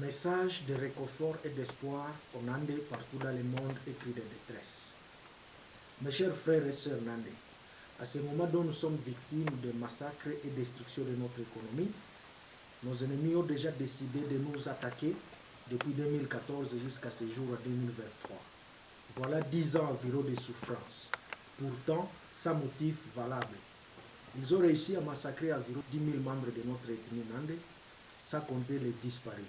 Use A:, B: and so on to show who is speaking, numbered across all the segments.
A: Message de réconfort et d'espoir aux Nandais partout dans le monde et cri de détresse. Mes chers frères et sœurs Nandais, à ce moment dont nous sommes victimes de massacres et destruction de notre économie, nos ennemis ont déjà décidé de nous attaquer depuis 2014 jusqu'à ce jour à 2023. Voilà 10 ans environ de souffrance, pourtant sans motif valable. Ils ont réussi à massacrer environ 10 000 membres de notre ethnie Nandais, sans compter les disparus.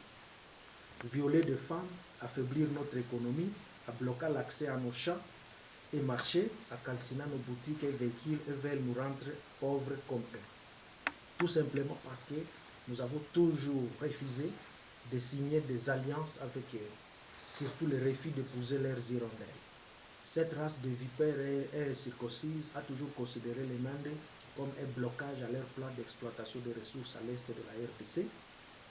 A: Violer des femmes, affaiblir notre économie, à bloquer l'accès à nos champs et marchés, à calciner nos boutiques et véhicules et veulent nous rendre pauvres comme eux. Tout simplement parce que nous avons toujours refusé de signer des alliances avec eux, surtout le refus d'épouser leurs hirondelles. Cette race de vipères et circoncises a toujours considéré les Nandais comme un blocage à leur plan d'exploitation des ressources à l'est de la RDC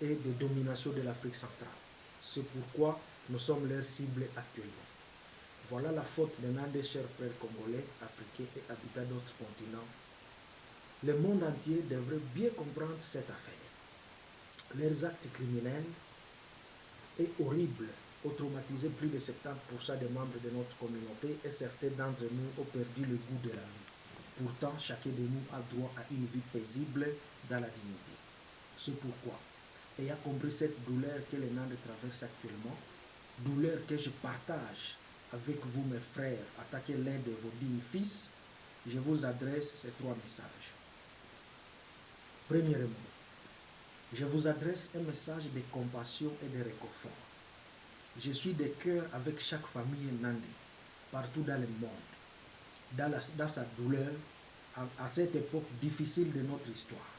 A: et de domination de l'Afrique centrale. C'est pourquoi nous sommes leur cible actuellement. Voilà la faute des Nandais, chers frères congolais, africains et habitants d'autres continents. Le monde entier devrait bien comprendre cette affaire. Leurs actes criminels et horribles ont traumatisé plus de 70% des membres de notre communauté et certains d'entre nous ont perdu le goût de la vie. Pourtant, chacun de nous a droit à une vie paisible dans la dignité. C'est pourquoi, ayant compris cette douleur que les Nandais traversent actuellement, douleur que je partage avec vous, mes frères, attaquez l'un de vos dignes fils, je vous adresse ces 3 messages. Premièrement, je vous adresse un message de compassion et de réconfort. Je suis de cœur avec chaque famille Nandais, partout dans le monde, dans sa douleur, à cette époque difficile de notre histoire.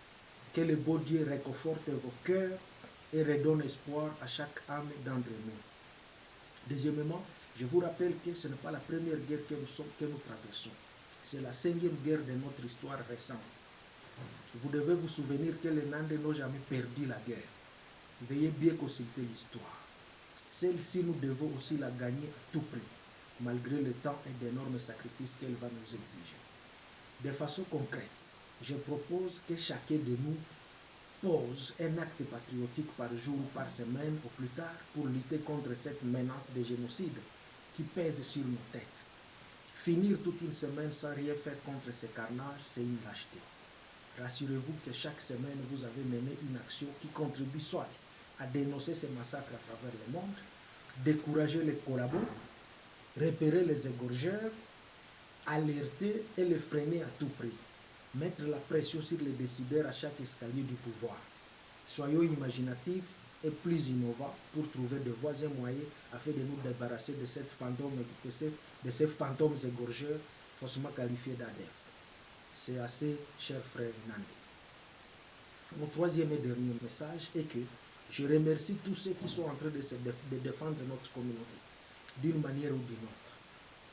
A: Que le beau Dieu réconforte vos cœurs et redonne espoir à chaque âme d'entre nous. Deuxièmement, je vous rappelle que ce n'est pas la première guerre que nous traversons. C'est la 5e guerre de notre histoire récente. Vous devez vous souvenir que les Nandais n'ont jamais perdu la guerre. Veuillez bien consulter l'histoire. Celle-ci, nous devons aussi la gagner à tout prix, malgré le temps et d'énormes sacrifices qu'elle va nous exiger. De façon concrète, je propose que chacun de nous pose un acte patriotique par jour ou par semaine ou plus tard pour lutter contre cette menace de génocide qui pèse sur nos têtes. Finir toute une semaine sans rien faire contre ces carnages, c'est une lâcheté. Rassurez-vous que chaque semaine, vous avez mené une action qui contribue soit à dénoncer ces massacres à travers le monde, décourager les collabos, repérer les égorgeurs, alerter et les freiner à tout prix. Mettre la pression sur les décideurs à chaque escalier du pouvoir. Soyons imaginatifs et plus innovants pour trouver de voies et moyens afin de nous débarrasser de ces fantômes égorgeurs faussement qualifiés d'ADF. C'est assez, chers frères Nandais. Mon troisième et dernier message est que je remercie tous ceux qui sont en train de défendre notre communauté, d'une manière ou d'une autre.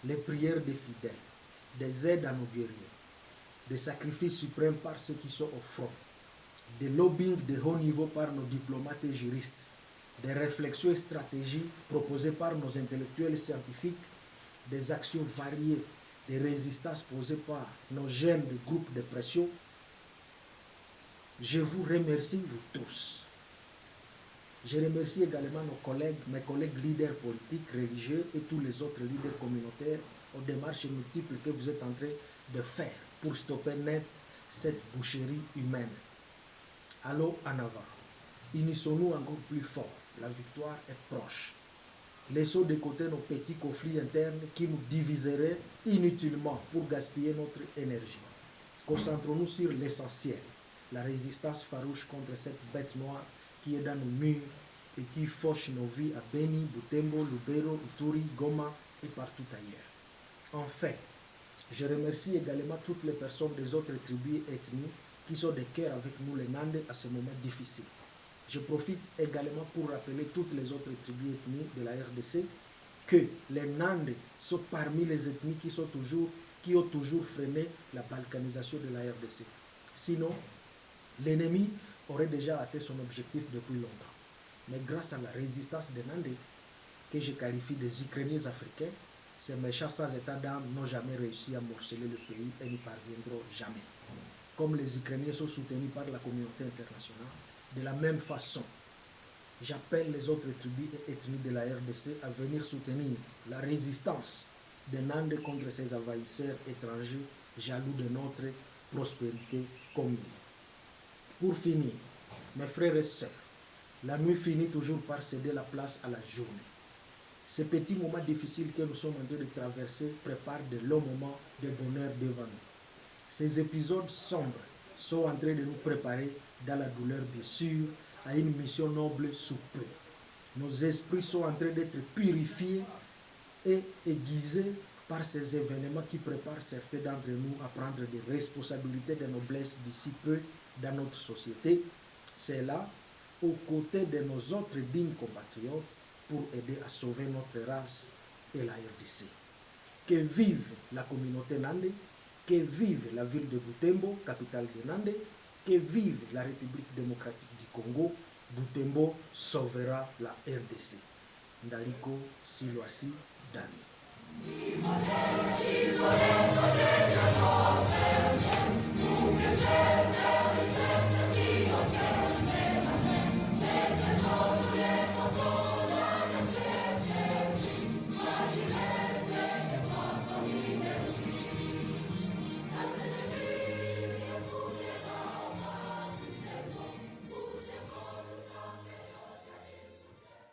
A: Les prières des fidèles, des aides à nos guerriers, des sacrifices suprêmes par ceux qui sont au front, des lobbying de haut niveau par nos diplomates et juristes, des réflexions et stratégies proposées par nos intellectuels et scientifiques, des actions variées, des résistances posées par nos jeunes de groupes de pression. Je vous remercie, vous tous. Je remercie également mes collègues leaders politiques, religieux et tous les autres leaders communautaires aux démarches multiples que vous êtes en train de faire pour stopper net cette boucherie humaine. Allons en avant. Unissons-nous encore plus fort. La victoire est proche. Laissons de côté nos petits conflits internes qui nous diviseraient inutilement pour gaspiller notre énergie. Concentrons-nous sur l'essentiel, la résistance farouche contre cette bête noire qui est dans nos murs et qui fauche nos vies à Beni, Butembo, Lubero, Ituri, Goma et partout ailleurs. Enfin, je remercie également toutes les personnes des autres tribus et ethnies qui sont de cœur avec nous les Nandais à ce moment difficile. Je profite également pour rappeler toutes les autres tribus et ethnies de la RDC que les Nandais sont parmi les ethnies qui ont toujours freiné la balkanisation de la RDC. Sinon, l'ennemi aurait déjà atteint son objectif depuis longtemps. Mais grâce à la résistance des Nandais, que je qualifie des Ukrainiens africains, ces méchants sans état d'âme n'ont jamais réussi à morceler le pays et n'y parviendront jamais. Comme les Ukrainiens sont soutenus par la communauté internationale, de la même façon, J'appelle les autres tribus et ethnies de la RDC à venir soutenir la résistance de Nande contre ses envahisseurs étrangers, jaloux de notre prospérité commune. Pour finir, mes frères et sœurs, la nuit finit toujours par céder la place à la journée. Ces petits moments difficiles que nous sommes en train de traverser préparent de longs moments de bonheur devant nous. Ces épisodes sombres sont en train de nous préparer, dans la douleur bien sûr, à une mission noble sous peu. Nos esprits sont en train d'être purifiés et aiguisés par ces événements qui préparent certains d'entre nous à prendre des responsabilités de noblesse d'ici peu dans notre société. C'est là, aux côtés de nos autres dignes compatriotes, pour aider à sauver notre race et la RDC. Que vive la communauté Nande, que vive la ville de Butembo, capitale de Nande, que vive la République démocratique du Congo. Butembo sauvera la RDC. Ndaliko Siloasi Dani.